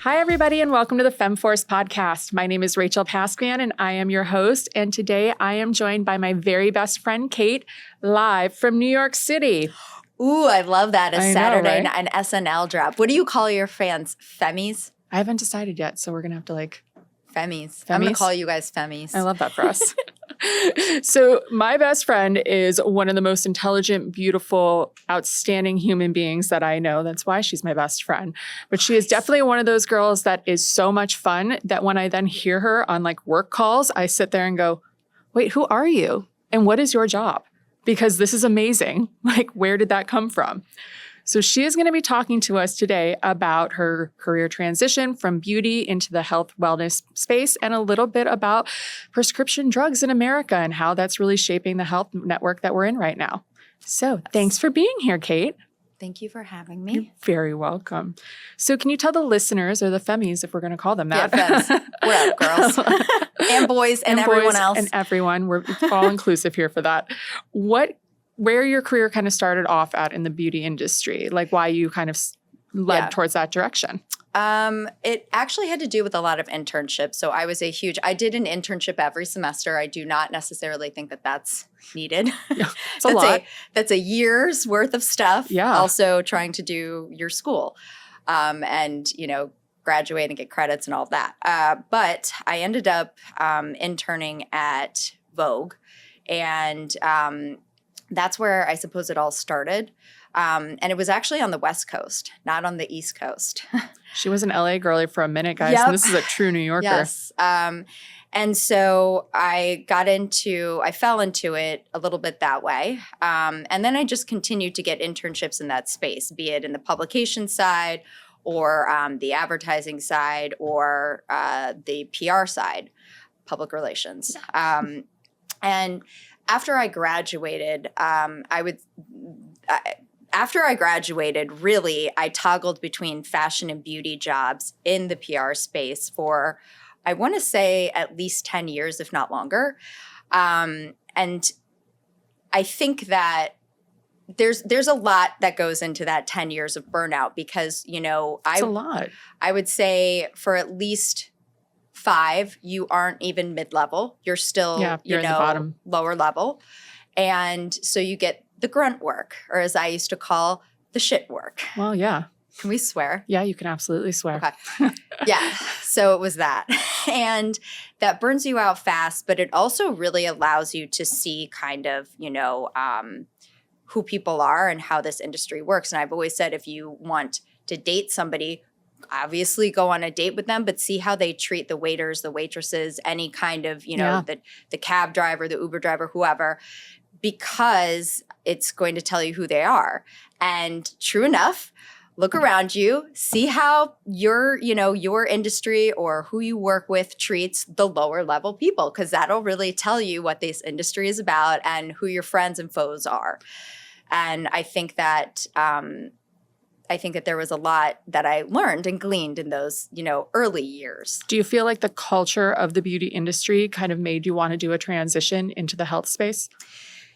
Hi, everybody, and welcome to the Femme Force Podcast. My name is Rachel Pasquan, and I am your host. And today I am joined by my very best friend, Kate, live from New York City. Ooh, I love that. A Saturday, right? an SNL drop. What do you call your fans? Femmies? I haven't decided yet, so we're going to have to Femmies. I'm going to call you guys Femmies. I love that for us. So my best friend is one of the most intelligent, beautiful, outstanding human beings that I know. That's why she's my best friend. But she is definitely one of those girls that is so much fun that when I then hear her on work calls, I sit there and go, wait, who are you? And what is your job? Because this is amazing. Where did that come from? So she is going to be talking to us today about her career transition from beauty into the health wellness space and a little bit about prescription drugs in America and how that's really shaping the health network that we're in right now. So thanks for being here, Kate. Thank you for having me. You're very welcome. So can you tell the listeners, or the femmies, if we're going to call them that? Yeah, femmes. We're up, girls. And boys and everyone else. And everyone. We're all inclusive here for that. Where your career kind of started off at in the beauty industry, why you kind of led towards that direction? It actually had to do with a lot of internships. So I did an internship every semester. I do not necessarily think that that's needed. Yeah, it's a lot. That's a year's worth of stuff. Yeah. Also trying to do your school and, graduate and get credits and all of that. But I ended up interning at Vogue, and that's where I suppose it all started. And it was actually on the West Coast, not on the East Coast. She was an LA girlie for a minute, guys. Yep. And this is a true New Yorker. Yes. And so I fell into it a little bit that way. And then I just continued to get internships in that space, be it in the publication side or the advertising side or the PR side, public relations. And after I graduated, really, I toggled between fashion and beauty jobs in the PR space for, I want to say, at least 10 years, if not longer. And I think that there's a lot that goes into that 10 years of burnout because, It's a lot. I would say for at least 5, you aren't even mid-level. You're still, you're in the bottom. Lower level. And so you get the grunt work, or as I used to call, the shit work. Well, yeah. Can we swear? Yeah, you can absolutely swear. Okay. Yeah. So it was that. And that burns you out fast, but it also really allows you to see kind of, who people are and how this industry works. And I've always said, if you want to date somebody, obviously go on a date with them, but see how they treat the waiters, the waitresses, any kind of, the cab driver, the Uber driver, whoever, because it's going to tell you who they are. And true enough, look around you, see how your industry or who you work with treats the lower level people, because that'll really tell you what this industry is about and who your friends and foes are. And I think that there was a lot that I learned and gleaned in those, early years. Do you feel like the culture of the beauty industry kind of made you want to do a transition into the health space?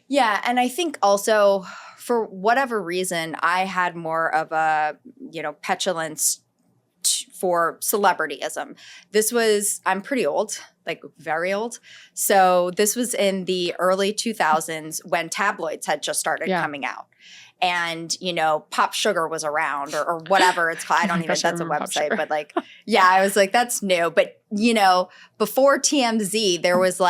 Yeah. And I think also for whatever reason, I had more of a, petulance for celebrityism. I'm pretty old, very old. So this was in the early 2000s when tabloids had just started coming out. And, Pop Sugar was around or whatever it's called. I don't even, that's a website, but I was like, that's new. But, before TMZ, there was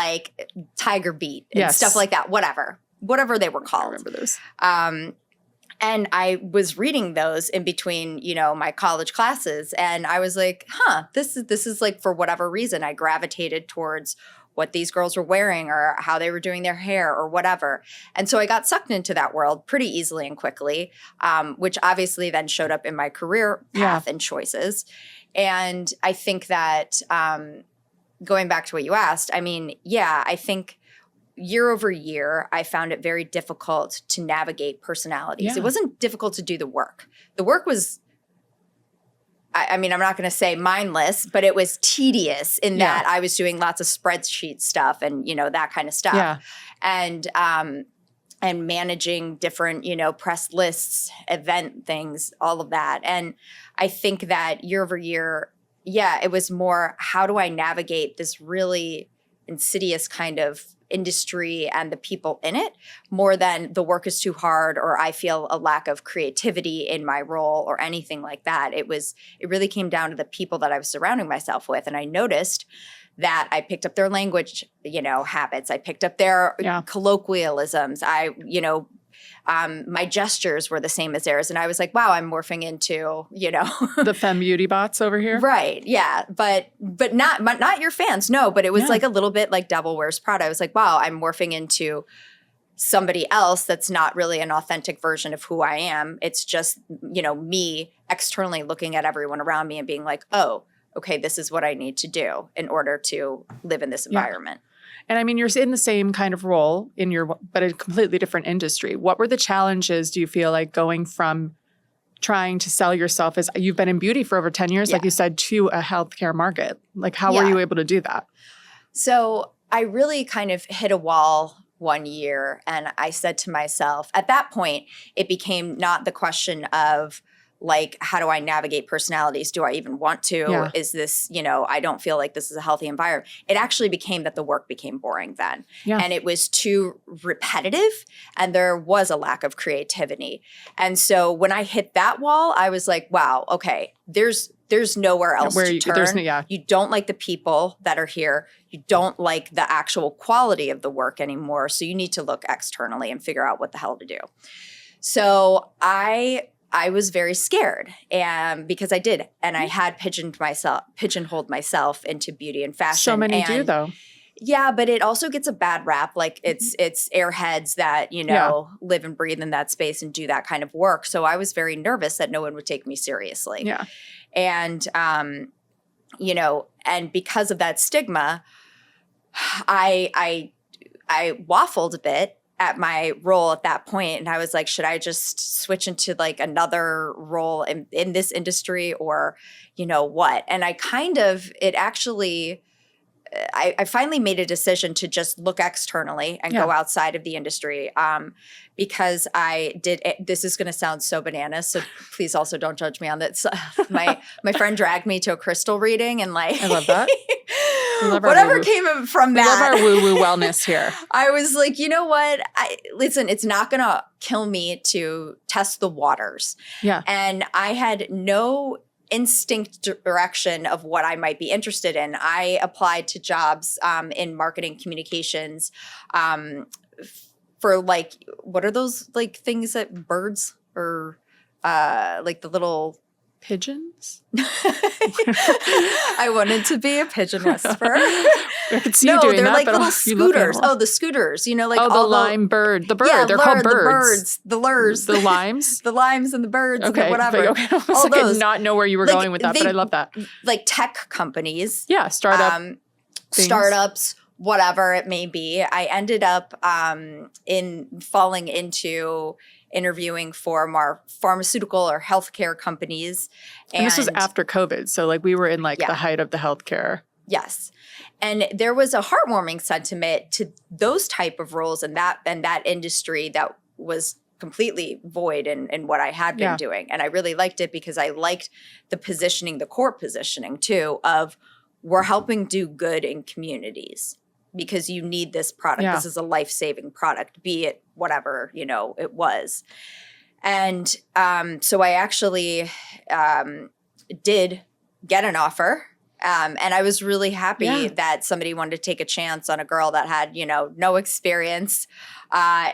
Tiger Beat and stuff like that, whatever they were called. I remember those. And I was reading those in between, my college classes. And I was like, this is for whatever reason, I gravitated towards what these girls were wearing or how they were doing their hair or whatever. And so I got sucked into that world pretty easily and quickly, which obviously then showed up in my career path and choices. And I think that going back to what you asked, I think year over year, I found it very difficult to navigate personalities. It wasn't difficult to do the work. The work was, I'm not going to say mindless, but it was tedious in that I was doing lots of spreadsheet stuff and, that kind of stuff. Yeah. And managing different, press lists, event things, all of that. And I think that year over year, it was more, how do I navigate this really insidious kind of industry and the people in it, more than the work is too hard or I feel a lack of creativity in my role or anything like that. It really came down to the people that I was surrounding myself with. And I noticed that I picked up their language, habits. I picked up their colloquialisms. My gestures were the same as theirs. And I was like, wow, I'm morphing into, the femme beauty bots over here. Right. Yeah. But not your fans. No, but it was like a little bit like Devil Wears Prada. I was like, wow, I'm morphing into somebody else that's not really an authentic version of who I am. It's just, me externally looking at everyone around me and being like, oh, okay, this is what I need to do in order to live in this environment. And I mean, you're in the same kind of role but a completely different industry. What were the challenges, do you feel like, going from trying to sell yourself as you've been in beauty for over 10 years, like you said, to a healthcare market? Like, how were you able to do that? So I really kind of hit a wall one year, and I said to myself, at that point, it became not the question of, like, how do I navigate personalities? Do I even want to? Yeah. Is this, I don't feel like this is a healthy environment. It actually became that the work became boring then. Yeah. And it was too repetitive, and there was a lack of creativity. And so when I hit that wall, I was like, wow, okay, there's nowhere else to turn. You don't like the people that are here. You don't like the actual quality of the work anymore. So you need to look externally and figure out what the hell to do. So I was very scared, and because I did, and I had pigeonholed myself into beauty and fashion. So many do, though. Yeah, but it also gets a bad rap. Like, it's airheads that live and breathe in that space and do that kind of work. So I was very nervous that no one would take me seriously. Yeah, and and because of that stigma, I waffled a bit at my role at that point. And I was like, should I just switch into like another role in this industry, or, what? And I finally made a decision to just look externally and go outside of the industry, because this is going to sound so bananas, so please also don't judge me on this. My friend dragged me to a crystal reading, and like, I love that. Whatever came from that. We love our woo-woo wellness here. I was like, you know what? Listen, it's not going to kill me to test the waters. Yeah. And I had no instinct direction of what I might be interested in. I applied to jobs in marketing communications for like, what are those like things that birds or like the little pigeons? I wanted to be a pigeon whisperer. I could see you doing they're that, like but little scooters. Oh, the scooters. Like the lime bird. The bird. Yeah, they're called birds. The lures. The limes. The limes and the birds. Okay. And whatever. Okay. I was like, I did not know where you were going with that, but I love that. Like tech companies. Yeah, startups, whatever it may be. I ended up falling into interviewing for more pharmaceutical or healthcare companies. And this was after COVID. So like we were in like the height of the healthcare. Yes. And there was a heartwarming sentiment to those type of roles and that industry that was completely void in what I had been doing. And I really liked it because I liked the positioning, the core positioning too, of we're helping do good in communities because you need this product. Yeah. This is a life-saving product, be it whatever, it was. And so I actually did get an offer. And I was really happy that somebody wanted to take a chance on a girl that had, no experience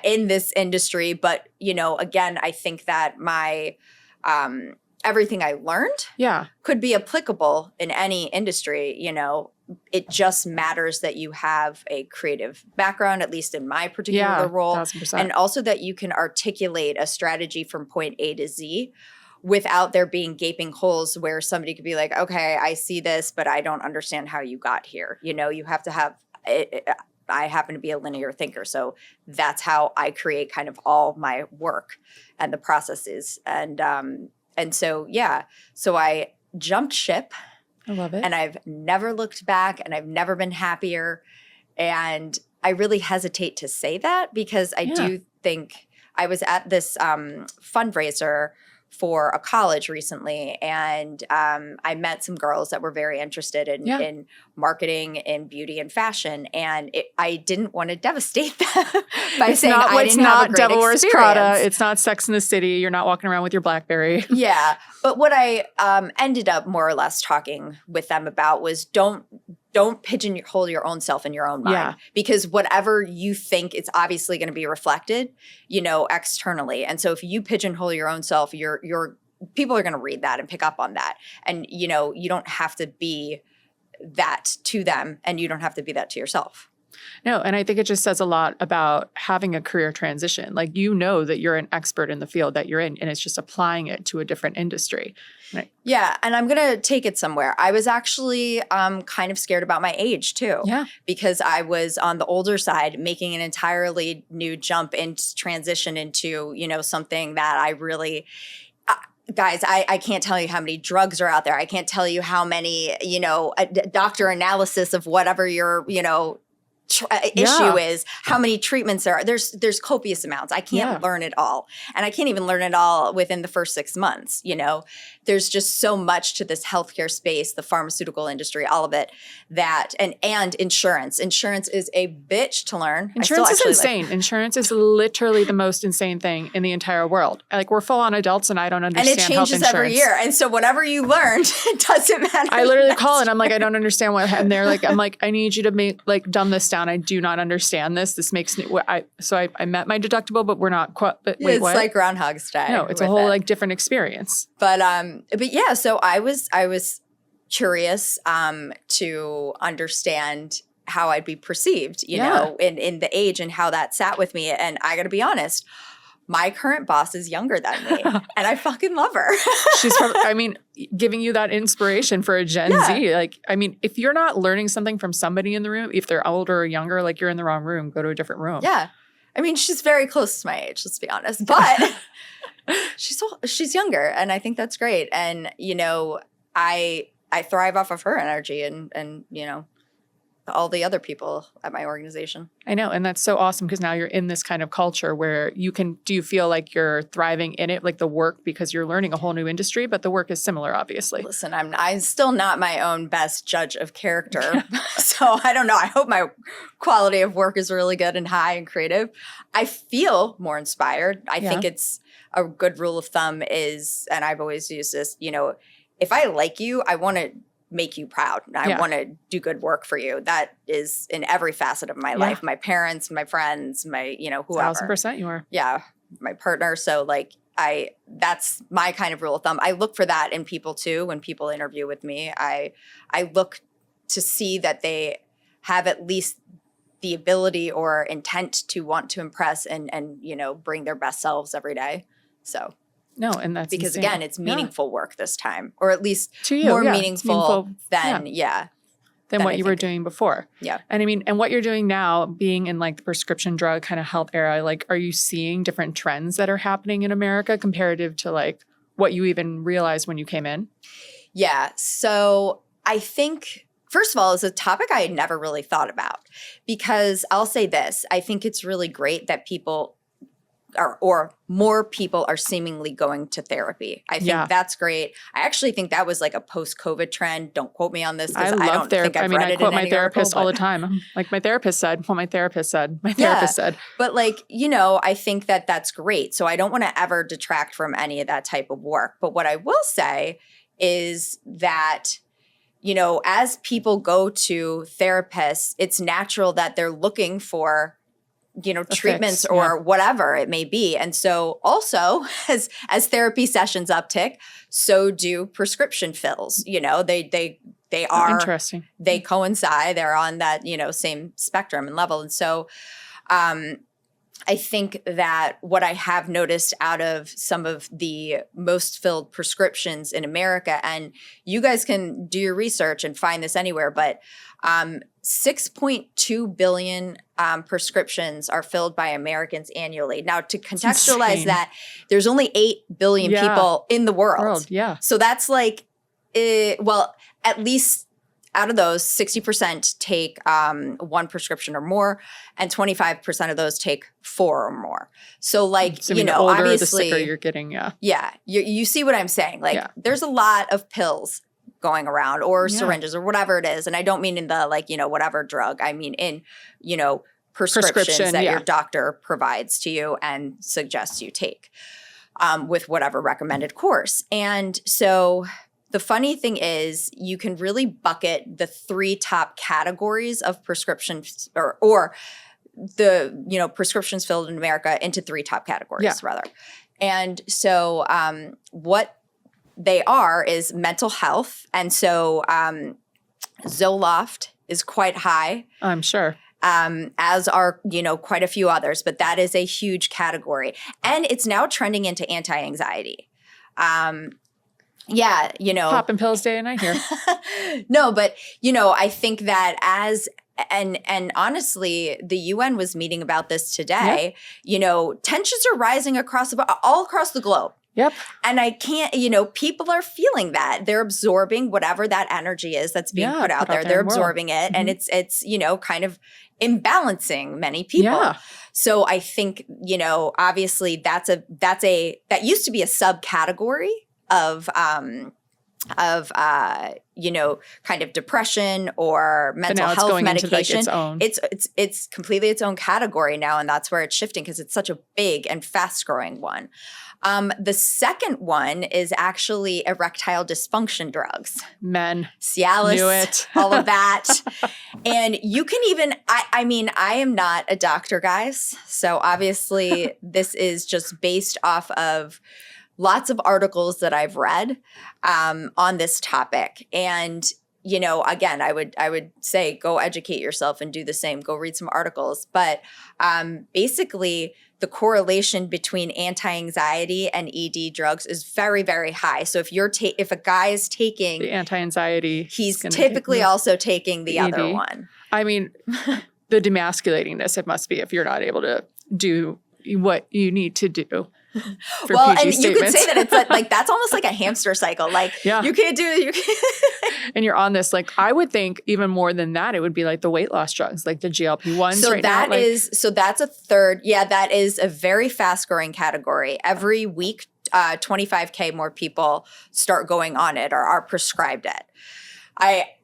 in this industry. But, again, I think that my everything I learned could be applicable in any industry. It just matters that you have a creative background, at least in my particular role. 1,000%. And also that you can articulate a strategy from point A to Z without there being gaping holes where somebody could be like, okay, I see this, but I don't understand how you got here. You have to have it. I happen to be a linear thinker, so that's how I create kind of all my work and the processes. And so, so I jumped ship. I love it. And I've never looked back, and I've never been happier. And I really hesitate to say that because I do think I was at this fundraiser for a college recently, and I met some girls that were very interested in marketing and beauty and fashion, and I didn't want to devastate them by saying I didn't have a great Devil Wears experience. Prada. It's not Sex in the City. You're not walking around with your BlackBerry. Yeah, but what I ended up more or less talking with them about was don't pigeonhole your own self in your own mind, because whatever you think, it's obviously going to be reflected, externally. And so if you pigeonhole your own self, your people are going to read that and pick up on that. And, you don't have to be that to them, and you don't have to be that to yourself. No, and I think it just says a lot about having a career transition. Like, that you're an expert in the field that you're in, and it's just applying it to a different industry. Right. Yeah, and I'm going to take it somewhere. I was actually kind of scared about my age too. Yeah. Because I was on the older side, making an entirely new jump and transition into, something that I really guys, I can't tell you how many drugs are out there. I can't tell you how many, a doctor analysis of whatever your, issue is, how many treatments there are. There's copious amounts. I can't learn it all. And I can't even learn it all within the first 6 months, There's just so much to this healthcare space, the pharmaceutical industry, all of it, that and insurance. Insurance is a bitch to learn. Insurance is insane. Insurance is literally the most insane thing in the entire world. Like, we're full on adults, and I don't understand health insurance. And it changes every year. And so whatever you learned, it doesn't matter. I literally call and I'm like, I don't understand what, and they're like, I'm like, I need you to dumb this down. I do not understand this. This makes me, I met my deductible, but we're not quite, but wait, it's what? like Groundhog's Day. No, it's a whole different experience. But yeah, so I was curious to understand how I'd be perceived, in the age, and how that sat with me. And I got to be honest, my current boss is younger than me, and I fucking love her. She's probably, giving you that inspiration for a Gen Z. Like, if you're not learning something from somebody in the room, if they're older or younger, like, you're in the wrong room, go to a different room. Yeah. She's very close to my age, let's be honest. But she's younger, and I think that's great. And, I thrive off of her energy and all the other people at my organization. I know. And that's so awesome, because now you're in this kind of culture where do you feel like you're thriving in it, like the work, because you're learning a whole new industry, but the work is similar, obviously. Listen, I'm still not my own best judge of character. So I don't know. I hope my quality of work is really good and high and creative. I feel more inspired. I think it's a good rule of thumb is, and I've always used this, if I like you, I want to make you proud. I want to do good work for you. That is in every facet of my life. My parents, my friends, my, whoever. 1,000% you are. Yeah. My partner. So that's my kind of rule of thumb. I look for that in people too. When people interview with me, I look to see that they have at least the ability or intent to want to impress and bring their best selves every day. So. No, and that's because insane. Again, it's meaningful work this time, or at least to you, more meaningful than what you were doing before. Yeah. And and what you're doing now, being in like the prescription drug kind of health era, like, are you seeing different trends that are happening in America comparative to like what you even realized when you came in? Yeah. So I think, first of all, it's a topic I had never really thought about, because I'll say this, I think it's really great that people or more people are seemingly going to therapy. I think that's great. I actually think that was like a post-COVID trend. Don't quote me on this, because I don't think I've read it in any article. I quote my therapist all the time. Like, my therapist said, what my therapist said, my therapist said. But I think that that's great. So I don't want to ever detract from any of that type of work. But what I will say is that, as people go to therapists, it's natural that they're looking for treatments or whatever it may be. And so also as therapy sessions uptick, so do prescription fills. They are interesting. They coincide. They're on that, same spectrum and level. And so I think that what I have noticed out of some of the most filled prescriptions in America, and you guys can do your research and find this anywhere, but 6.2 billion prescriptions are filled by Americans annually. Now, to contextualize that, there's only 8 billion people in the world. Yeah. So that's like, at least out of those, 60% take 1 prescription or more, and 25% of those take 4 or more. So like, So, you know, the older, obviously, the sicker you're getting, yeah. Yeah, you see what I'm saying? Like, there's a lot of pills going around or syringes or whatever it is. And I don't mean in the like, you know, whatever drug. I mean in, you know, prescriptions that your doctor provides to you and suggests you take with whatever recommended course. And so the funny thing is you can really bucket the 3 top categories of prescriptions or the, you know, prescriptions filled in America into 3 top categories rather. And so what they are is mental health. And so Zoloft is quite high. I'm sure. As are, you know, quite a few others, but that is a huge category. And it's now trending into anti-anxiety. Yeah, you know. Popping pills day and night here. No, but, you know, I think that and honestly, the UN was meeting about this today. You know, tensions are rising all across the globe. Yep. And I can't, you know, people are feeling that. They're absorbing whatever that energy is that's being put out there. They're absorbing it. And it's, you know, kind of imbalancing many people. Yeah. So I think, you know, obviously that used to be a subcategory of you know, kind of depression or mental health medication. It's completely its own category now, and that's where it's shifting because it's such a big and fast growing one. The second one is actually erectile dysfunction drugs. Men. Cialis. Knew it. All of that. And you can even, I mean, I am not a doctor, guys. So obviously this is just based off of lots of articles that I've read on this topic. And, you know, again, I would say go educate yourself and do the same. Go read some articles. But basically, the correlation between anti-anxiety and ED drugs is very, very high. So if a guy is taking the anti-anxiety, he's typically also taking the other one. I mean, the demasculatingness it must be if you're not able to do what you need to do. Well, PG and statements. You could say that it's like that's almost like a hamster cycle. Like you can't do it. And you're on this. Like I would think even more than that, it would be like the weight loss drugs, like the GLP-1s. So right now, that's a third. Yeah, that is a very fast growing category. Every week, 25K more people start going on it or are prescribed it.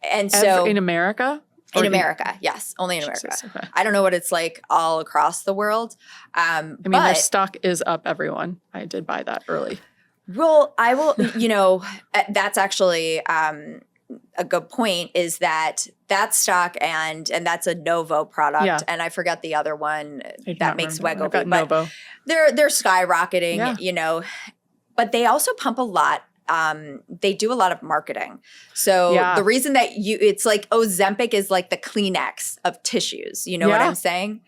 In America. In America, yes. Only in America. Okay. I don't know what it's like all across the world. I mean, their stock is up, everyone. I did buy that early. Well, I will, you know, that's actually a good point is that stock and that's a Novo product. Yeah. And I forgot the other one that makes Wegovy. But Novo. They're skyrocketing, you know, but they also pump a lot. They do a lot of marketing. So the reason that it's like Ozempic is like the Kleenex of tissues. You know what I'm saying?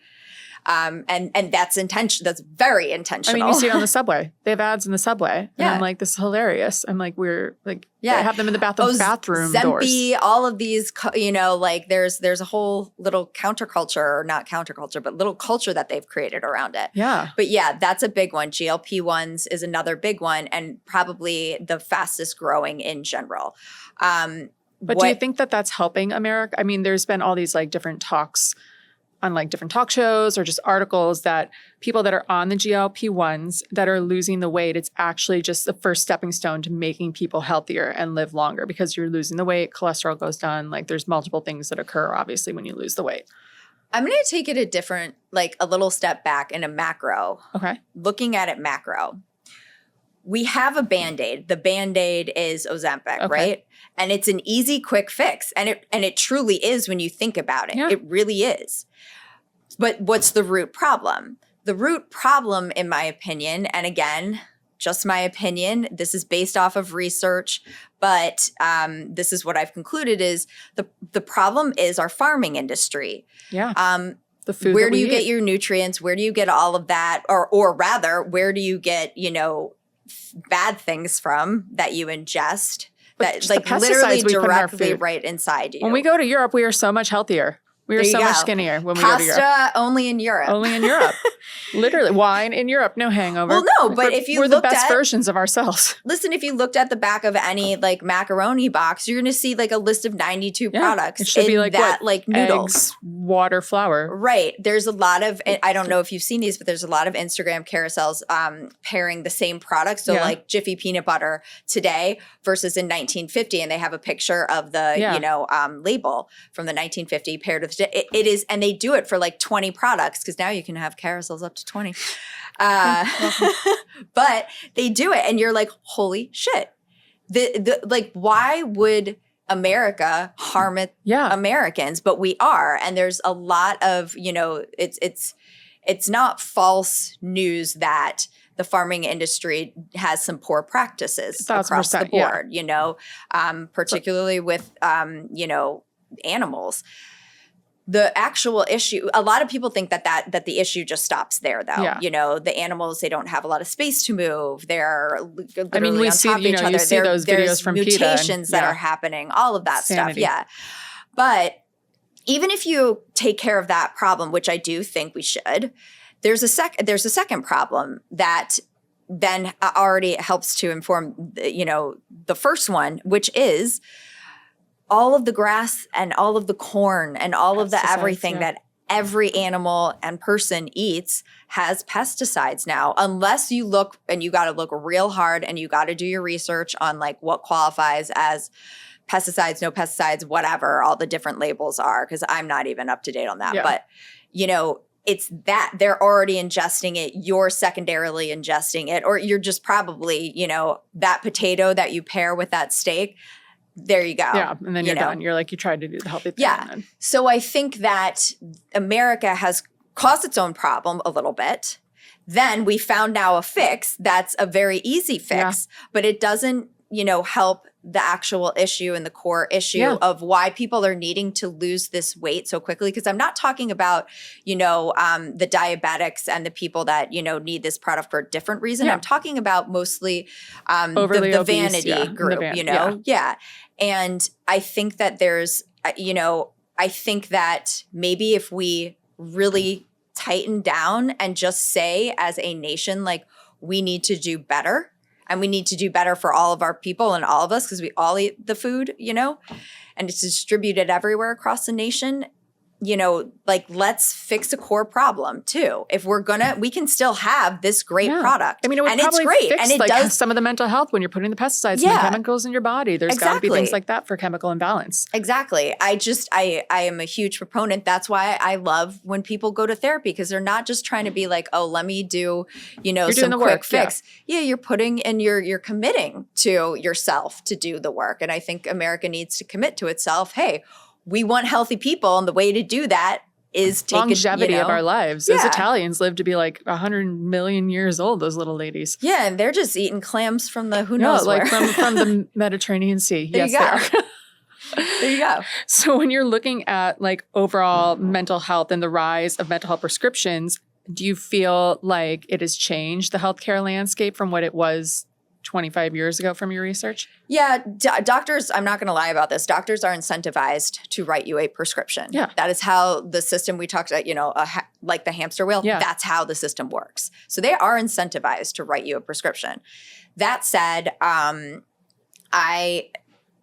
And that's That's very intentional. I mean, you see it on the subway. They have ads in the subway. And I'm like, this is hilarious. I'm like, they have them in the bathroom doors. Ozempic, all of these, you know, like there's a whole little counterculture, or not counterculture, but little culture that they've created around it. Yeah. But yeah, that's a big one. GLP-1s is another big one and probably the fastest growing in general. But do you think that that's helping America? I mean, there's been all these like different talks on like different talk shows or just articles that people that are on the GLP-1s that are losing the weight, it's actually just the first stepping stone to making people healthier and live longer because you're losing the weight, cholesterol goes down. Like there's multiple things that occur, obviously, when you lose the weight. I'm going to take it a little step back in a macro. Okay. Looking at it macro. We have a Band-Aid. The Band-Aid is Ozempic, right? And it's an easy, quick fix. And it truly is when you think about it. Yeah. It really is. But what's the root problem? The root problem, in my opinion, and again, just my opinion, this is based off of research, but this is what I've concluded is the problem is our farming industry. Yeah. The food where do you get your nutrients? Where do you get all of that? Or rather, where do you get, you know, bad things from that you ingest? That like literally directly right inside you. When we go to Europe, we are so much healthier. We were There you so much go. skinnier when we go to Europe. Pasta only in Europe. Only in Europe. Literally. Wine in Europe. No hangover. Well, no, but if you we're the looked best at, versions of ourselves. listen, if you looked at the back of any like macaroni box, you're going to see like a list of 92 products. It should be like that, what? like noodles. Eggs, water, flour. Right. There's a lot of, I don't know if you've seen these, but there's a lot of Instagram carousels pairing the same products. So like Jiffy peanut butter today versus in 1950. And they have a picture of the, label from the 1950 paired with, it is, and they do it for like 20 products because now you can have carousels up to 20. But they do it and you're like, holy shit. Like, why would America harm Americans? But we are. And there's a lot of, it's not false news that the farming industry has some poor practices across the board, particularly with, animals. The actual issue, a lot of people think that the issue just stops there, though. Yeah. The animals, they don't have a lot of space to move. They're literally we on top of each other. You see those videos from PETA. Mutations that are happening, all of that stuff. Yeah. But even if you take care of that problem, which I do think we should, there's a second problem that then already helps to inform, the first one, which is all of the grass and all of the corn and all of the everything that every animal and person eats has pesticides now. Unless you look, and you got to look real hard and you got to do your research on like what qualifies as pesticides, no pesticides, whatever all the different labels are, because I'm not even up to date on that. Yeah. But, it's that they're already ingesting it. You're secondarily ingesting it, or you're just probably, that potato that you pair with that steak. There you go. Yeah. And then you're done. You're like, you tried to do the healthy thing. Yeah. So I think that America has caused its own problem a little bit. Then we found now a fix that's a very easy fix, but it doesn't, help the actual issue and the core issue of why people are needing to lose this weight so quickly. Because I'm not talking about, the diabetics and the people that, need this product for a different reason. Yeah. I'm talking about mostly the vanity group, And I think that there's, I think that maybe if we really tighten down and just say as a nation, like, we need to do better. And we need to do better for all of our people and all of us because we all eat the food, and it's distributed everywhere across the nation. Let's fix a core problem too. If we're we can still have this great product. I mean, it would probably it's great. Fix, and it does some of the mental health when you're putting the pesticides and the chemicals in your body. There's got to be things like that for chemical imbalance. Exactly. I am a huge proponent. That's why I love when people go to therapy, because they're not just trying to be like, oh, let me do, some quick fix. Yeah, you're putting and you're committing to yourself to do the work. And I think America needs to commit to itself. Hey, we want healthy people, and the way to do that is take longevity of our lives. Those Italians live to be like 100 million years old, those little ladies. Yeah, and they're just eating clams from the who knows where. from the Mediterranean Sea. There you go. There you go. So when you're looking at like overall mental health and the rise of mental health prescriptions, do you feel like it has changed the healthcare landscape from what it was 25 years ago from your research? Yeah. Doctors, I'm not going to lie about this. Doctors are incentivized to write you a prescription. Yeah. That is how the system we talked about, like the hamster wheel, that's how the system works. So they are incentivized to write you a prescription. That said,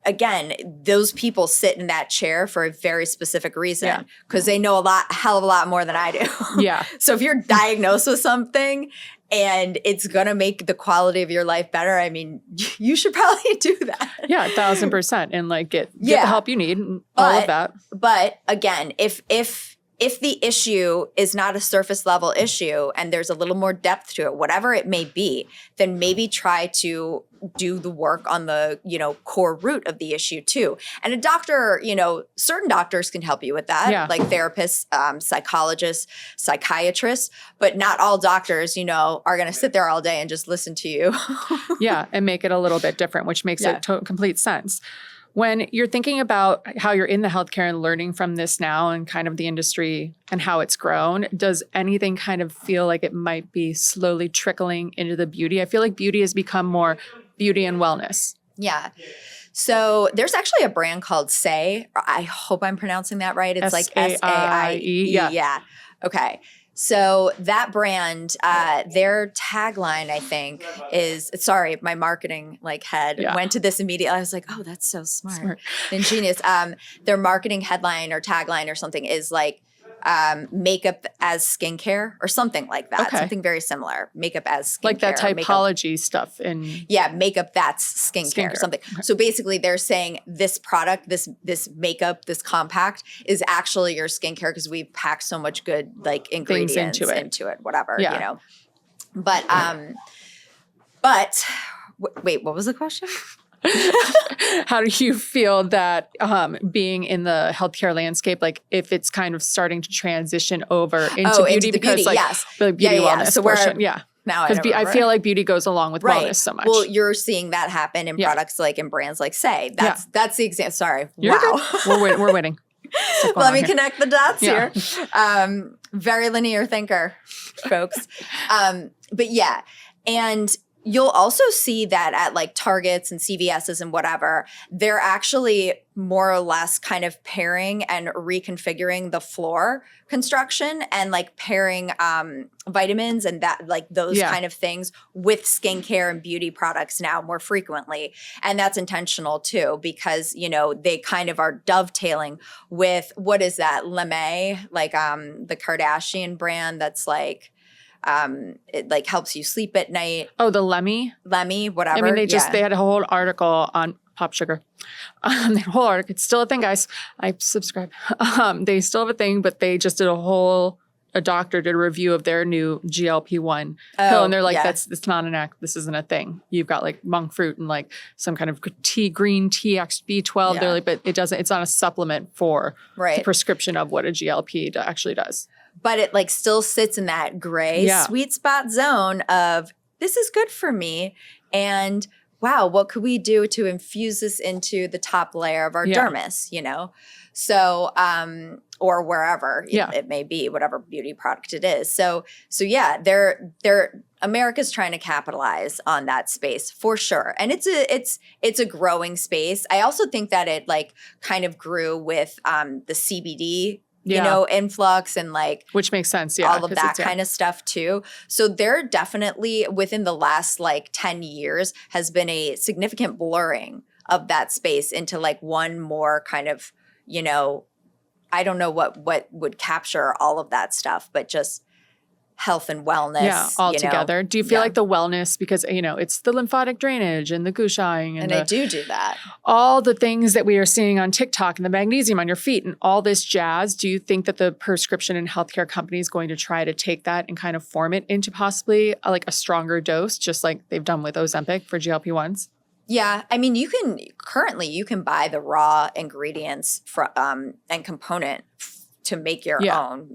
again, those people sit in that chair for a very specific reason because they know a hell of a lot more than I do. Yeah. So if you're diagnosed with something and it's going to make the quality of your life better, I mean, you should probably do that. Yeah, 1,000%. And like get the help you need and all of that. But again, if the issue is not a surface level issue and there's a little more depth to it, whatever it may be, then maybe try to do the work on the, core root of the issue too. And a doctor, certain doctors can help you with that, like therapists, psychologists, psychiatrists, but not all doctors, are going to sit there all day and just listen to you. Yeah, and make it a little bit different, which makes complete sense. When you're thinking about how you're in the healthcare and learning from this now and kind of the industry and how it's grown, does anything kind of feel like it might be slowly trickling into the beauty? I feel like beauty has become more beauty and wellness. Yeah. So there's actually a brand called Say. I hope I'm pronouncing that right. It's like S-A-I-E. Yeah. Okay. So that brand, their tagline, I think, is sorry, my marketing head went to this immediately. I was like, oh, that's so smart. Ingenious. Their marketing headline or tagline or something is like makeup as skincare or something like that. Okay. Something very similar. Makeup as skincare. Like that typology stuff. Makeup that's skincare. Something. Okay. So basically they're saying this product, this makeup, this compact is actually your skincare because we pack so much good ingredients into it, whatever, you know. But wait, what was the question? How do you feel that being in the healthcare landscape, if it's kind of starting to transition over into beauty? Because yes. the beauty wellness portion, Now because I feel like beauty goes along with wellness so much. Well, you're seeing that happen in products in brands like Say. That's the example. Sorry. You're good. We're waiting. Let me connect the dots here. Very linear thinker, folks. But yeah. And you'll also see that at Targets and CVS's and whatever, they're actually more or less kind of pairing and reconfiguring the floor construction and pairing vitamins and that those kind of things with skincare and beauty products now more frequently. And that's intentional too, because, they kind of are dovetailing with, what is that? Lemme, the Kardashian brand that's it helps you sleep at night. Oh, the Lemmy, whatever. I mean, they had a whole article on Pop Sugar. The whole article, it's still a thing, guys. I subscribe. They still have a thing, but they just did a doctor did a review of their new GLP-1 pill, and they're like, it's not an act. This isn't a thing. You've got monk fruit and some kind of green tea, B12. They're like, but it doesn't. It's not a supplement for the prescription of what a GLP actually does. But it still sits in that gray sweet spot zone of this is good for me. And wow, what could we do to infuse this into the top layer of our dermis, So, or wherever it may be, whatever beauty product it is. So America's trying to capitalize on that space for sure. And it's a growing space. I also think that it kind of grew with the CBD influx and which makes sense. All of that kind of stuff too. So there definitely within the last 10 years has been a significant blurring of that space into one more kind of, I don't know what would capture all of that stuff, but just health and wellness. All together. Do you feel like the wellness, because, it's the lymphatic drainage and the gouacheing. And I do that. All the things that we are seeing on TikTok and the magnesium on your feet and all this jazz. Do you think that the prescription and healthcare company is going to try to take that and kind of form it into possibly a stronger dose, just like they've done with Ozempic for GLP-1s? Yeah. I mean, you can buy the raw ingredients from and component to make your own,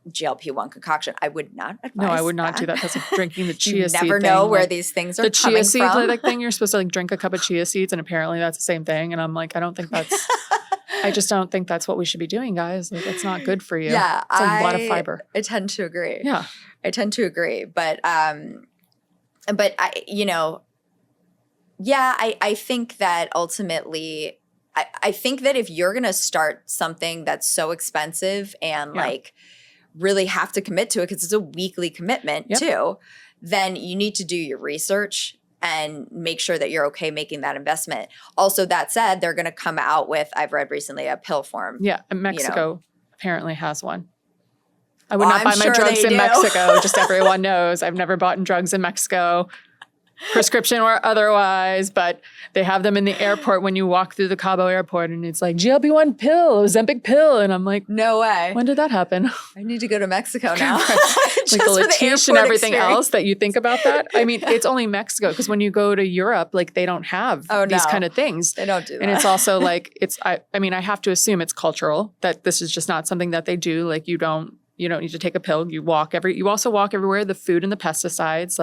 GLP-1 concoction. I would not advise. No, I would not do that. That's like drinking the chia seed. You never know where these things are coming from. The chia seed thing, you're supposed to drink a cup of chia seeds, and apparently that's the same thing. And I'm like, I just don't think that's what we should be doing, guys. It's not good for you. Yeah, it's a lot of fiber. I tend to agree. Yeah, I tend to agree. But I think that ultimately, I think that if you're going to start something that's so expensive and really have to commit to it, because it's a weekly commitment too, then you need to do your research and make sure that you're okay making that investment. Also, that said, they're going to come out with, I've read recently, a pill form. Yeah, and Mexico apparently has one. I would not buy my drugs in Mexico. Just everyone knows I've never bought drugs in Mexico, prescription or otherwise, but they have them in the airport when you walk through the Cabo airport, and it's like GLP-1 pill, Ozempic pill, and I'm like, no way. When did that happen? I need to go to Mexico now. Like the Latish and everything else that you think about that. I mean, it's only Mexico, because when you go to Europe, they don't have these kind of things. They don't do that. And it's also I have to assume it's cultural, that this is just not something that they do. You don't need to take a pill. You also walk everywhere. The food and the pesticides,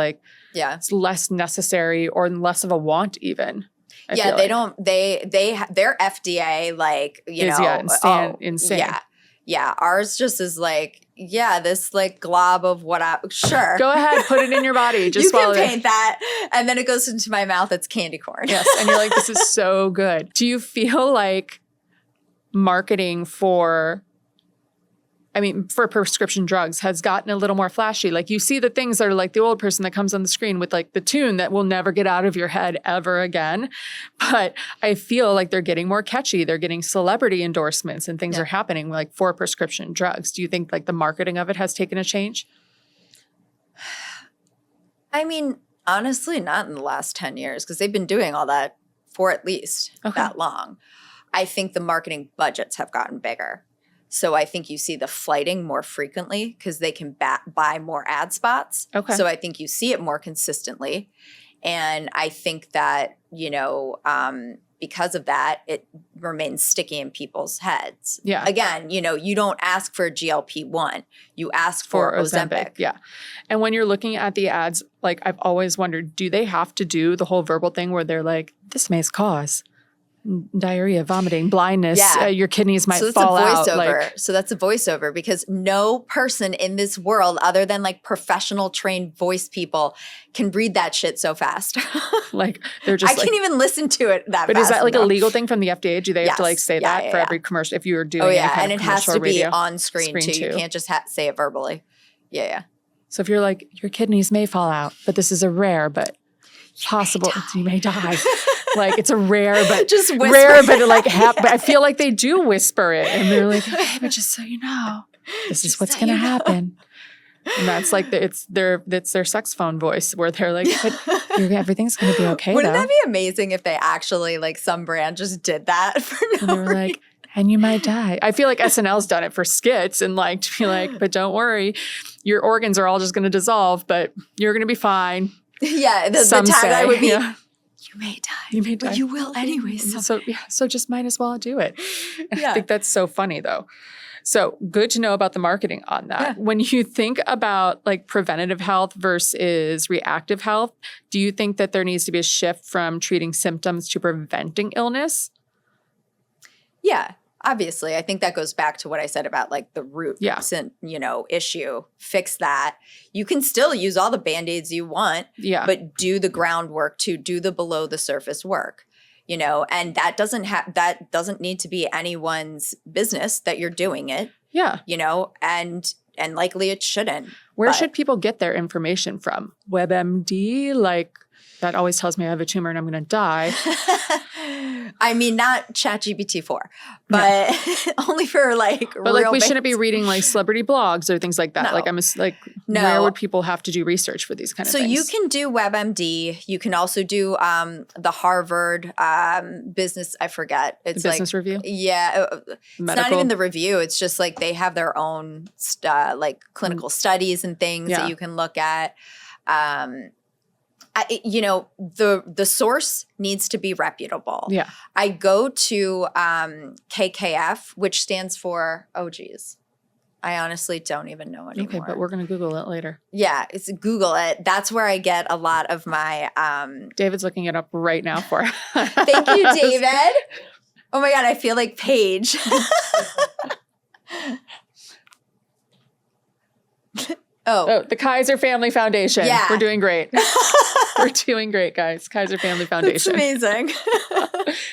it's less necessary or less of a want even. They don't, they're FDA, insane. Yeah. Yeah, ours just is like, yeah, this like glob of sure. Go ahead, put it in your body. Just you swallow can it. paint that. And then it goes into my mouth. It's candy corn. Yes. And you're like, this is so good. Do you feel like marketing for prescription drugs has gotten a little more flashy? Like you see the things that are like the old person that comes on the screen with like the tune that will never get out of your head ever again. But I feel like they're getting more catchy. They're getting celebrity endorsements and things are happening like for prescription drugs. Do you think like the marketing of it has taken a change? I mean, honestly, not in the last 10 years because they've been doing all that for at least that long. I think the marketing budgets have gotten bigger. So I think you see the flighting more frequently because they can buy more ad spots. Okay. So I think you see it more consistently. And I think that, because of that, it remains sticky in people's heads. Yeah. Again, you don't ask for a GLP-1. You ask for Ozempic. Yeah. And when you're looking at the ads, like I've always wondered, do they have to do the whole verbal thing where they're like, this may cause diarrhea, vomiting, blindness, your kidneys might fall out. So that's a voiceover because no person in this world other than like professional trained voice people can read that shit so fast. Like they're just I can't even listen to it that fast. But is that like a legal thing from the FDA? Do they have to like say that for every commercial if you're doing any kind and of it has to radio? be on screen too. You can't just say it verbally. Yeah. So if you're like, your kidneys may fall out, but this is a rare but possible, you may die. Like it's a rare, but just whisper. Rare, but like but I feel like they do whisper it, and they're like, "Hey, but just so you know, this is what's going to happen." And that's like it's their sex phone voice where they're like, "But everything's going to be okay." Wouldn't that be amazing if they actually like some brand just did that for no reason? Like, and you might die. I feel like SNL's done it for skits and like to be like, but don't worry, your organs are all just going to dissolve, but you're going to be fine. Yeah, the tagline would be. Yeah. You may die. You may die. But you will anyway. So just might as well do it. I think that's so funny though. So good to know about the marketing on that. Yeah. When you think about like preventative health versus reactive health, do you think that there needs to be a shift from treating symptoms to preventing illness? Yeah, obviously. I think that goes back to what I said about like the root issue. Fix that. You can still use all the Band-Aids you want, but do the groundwork to do the below the surface work. And that doesn't need to be anyone's business that you're doing it. Yeah. And likely it shouldn't. Where should people get their information from? WebMD? Like that always tells me I have a tumor and I'm going to die. I mean, not ChatGPT-4, but only for like but real like we shouldn't be reading like celebrity blogs or things like that. No. Where would people have to do research for these kind of things? So you can do WebMD. You can also do the Harvard business. I forget. It's the business review. Yeah, it's not even the review. It's just like they have their own like clinical studies and things that you can look at. The source needs to be reputable. Yeah. I go to KKF, which stands for, I honestly don't even know anymore. Okay, but we're going to Google it later. Yeah, it's Google it. That's where I get a lot of my... David's looking it up right now for us. Thank you, David. Oh my God, I feel like Paige. Oh, the Kaiser Family Foundation. Yeah. We're doing great. We're doing great, guys. Kaiser Family Foundation. That's amazing.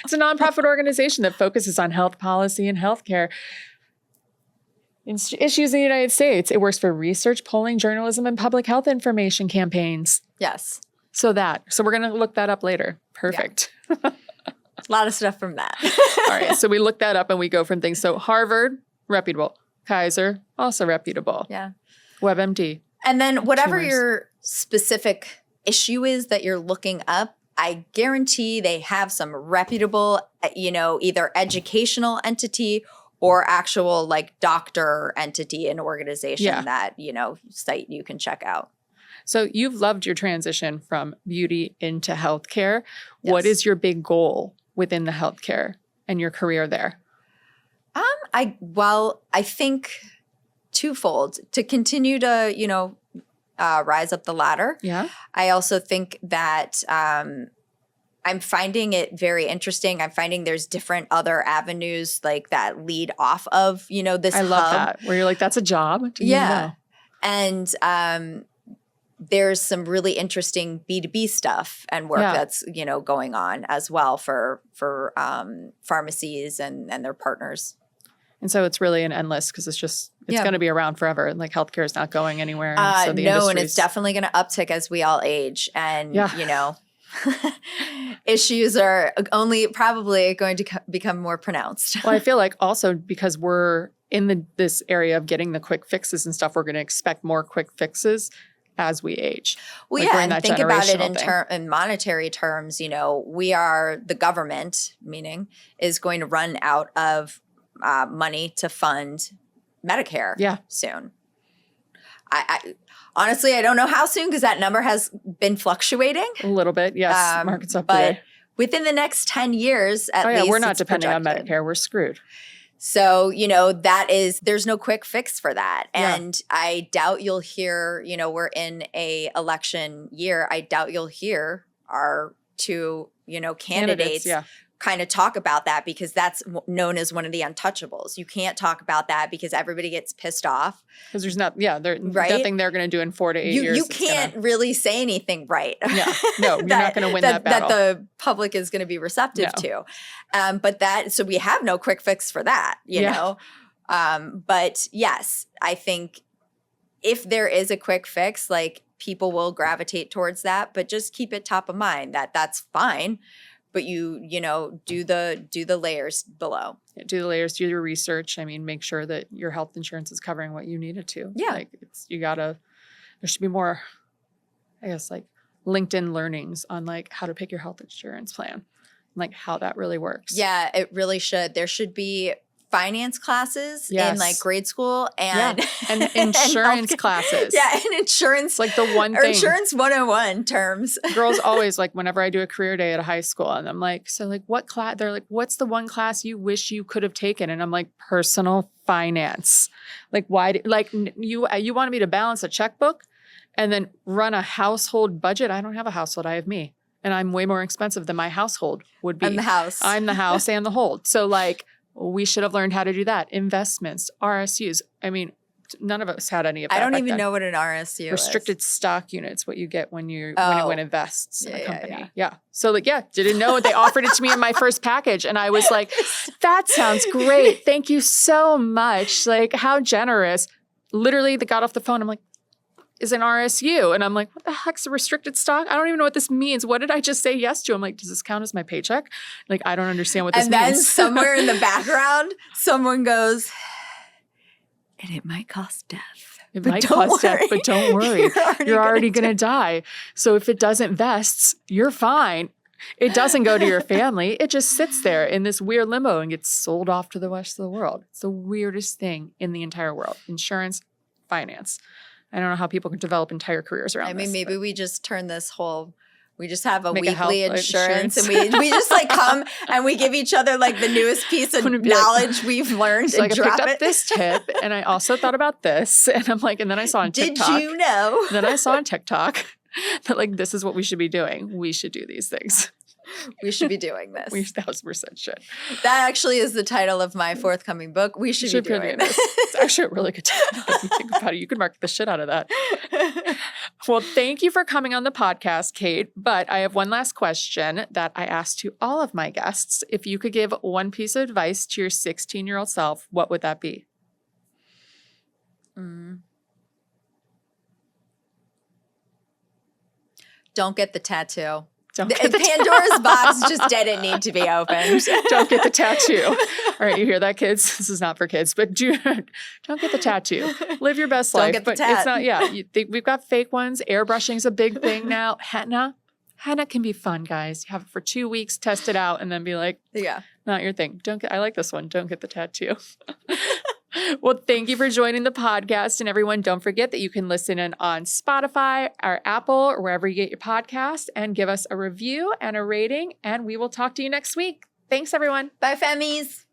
It's a nonprofit organization that focuses on health policy and healthcare issues in the United States. It works for research, polling, journalism, and public health information campaigns. Yes. So we're going to look that up later. Perfect. Yeah. A lot of stuff from that. All right. So we look that up and we go from things. So Harvard, reputable. Kaiser, also reputable. Yeah. WebMD. And then whatever your specific issue is that you're looking up, I guarantee they have some reputable, either educational entity or actual like doctor entity and organization that, site you can check out. So you've loved your transition from beauty into healthcare. Yes. What is your big goal within the healthcare and your career there? I think twofold. To continue to, rise up the ladder. Yeah. I also think that I'm finding it very interesting. I'm finding there's different other avenues like that lead off of, this I love hub. that. Where you're like, that's a job. Didn't even know. And there's some really interesting B2B stuff and work that's, going on as well for pharmacies and their partners. And so it's really an endless, because it's going to be around forever. And like healthcare is not going anywhere. And so no, and it's definitely going to uptick as we all age. And, issues are only probably going to become more pronounced. Well, I feel like also because we're in this area of getting the quick fixes and stuff, we're going to expect more quick fixes as we age. Well, and think about it in monetary terms. We are the government, meaning is going to run out of money to fund Medicare soon. I honestly, I don't know how soon, because that number has been fluctuating. A little bit, yes. Market's up but today. Within the next 10 years, at least, we're not depending on Medicare. We're screwed. So, there's no quick fix for that. And I doubt you'll hear, we're in a election year. I doubt you'll hear our two, candidates kind of talk about that, because that's known as one of the untouchables. You can't talk about that because everybody gets pissed off. Because there's nothing they're going to do in 4 to 8 years. You can't really say anything right. Yeah. No, you're not going to win that battle. That the public is going to be receptive to. So we have no quick fix for that, you know. But yes, I think if there is a quick fix, like people will gravitate towards that, but just keep it top of mind that that's fine. But you do the layers below. Yeah, do the layers, do your research. I mean, make sure that your health insurance is covering what you need it to. Yeah. Like there should be more, I guess, like LinkedIn learnings on like how to pick your health insurance plan, like how that really works. Yeah, it really should. There should be finance classes in like grade school and insurance classes. Yeah, and insurance. Like the one thing. Insurance 101 terms. Girls always like, whenever I do a career day at a high school, and I'm like, so like what class? They're like, what's the one class you wish you could have taken? And I'm like, personal finance. Like why? You wanted me to balance a checkbook and then run a household budget? I don't have a household. I have me. And I'm way more expensive than my household would be. I'm the house. I'm the house and the hold. So like, we should have learned how to do that. Investments, RSUs. I mean, none of us had any of that. I don't even know what an RSU is. Restricted stock units, what you get when when it invests in a company. Yeah. So didn't know it. They offered it to me in my first package. And I was like, that sounds great. Thank you so much. Like, how generous. Literally, they got off the phone. I'm like, is an RSU. And I'm like, what the heck's a restricted stock? I don't even know what this means. What did I just say yes to? I'm like, does this count as my paycheck? Like, I don't understand what this means. And then somewhere in the background, someone goes, and it might cost death. It might cost death, but don't worry. You're already going to die. So if it doesn't vest, you're fine. It doesn't go to your family. It just sits there in this weird limbo and gets sold off to the rest of the world. It's the weirdest thing in the entire world. Insurance, finance. I don't know how people can develop entire careers around this. Maybe we just turn we just have a weekly insurance and we just like come and we give each other like the newest piece of knowledge we've learned and drop it. I picked up this tip and I also thought about this. And I'm like, and then I saw on TikTok. Did you know? Then I saw on TikTok that like, this is what we should be doing. We should do these things. We should be doing this. 1,000% should. That actually is the title of my forthcoming book. We should be doing this. It's actually a really good title. If you think about it, you could market the shit out of that. Well, thank you for coming on the podcast, Kate. But I have one last question that I asked to all of my guests. If you could give one piece of advice to your 16-year-old self, what would that be? Don't get the tattoo. Pandora's box just didn't need to be opened. Don't get the tattoo. All right, you hear that, kids? This is not for kids, but don't get the tattoo. Live your best life. Don't get the but it's not. Yeah, we've got fake ones. Airbrushing is a big thing now. Henna can be fun, guys. You have it for 2 weeks, test it out, and then be like, not your thing. I like this one. Don't get the tattoo. Well, thank you for joining the podcast. And everyone, don't forget that you can listen in on Spotify or Apple or wherever you get your podcast and give us a review and a rating. And we will talk to you next week. Thanks, everyone. Bye, Femmies.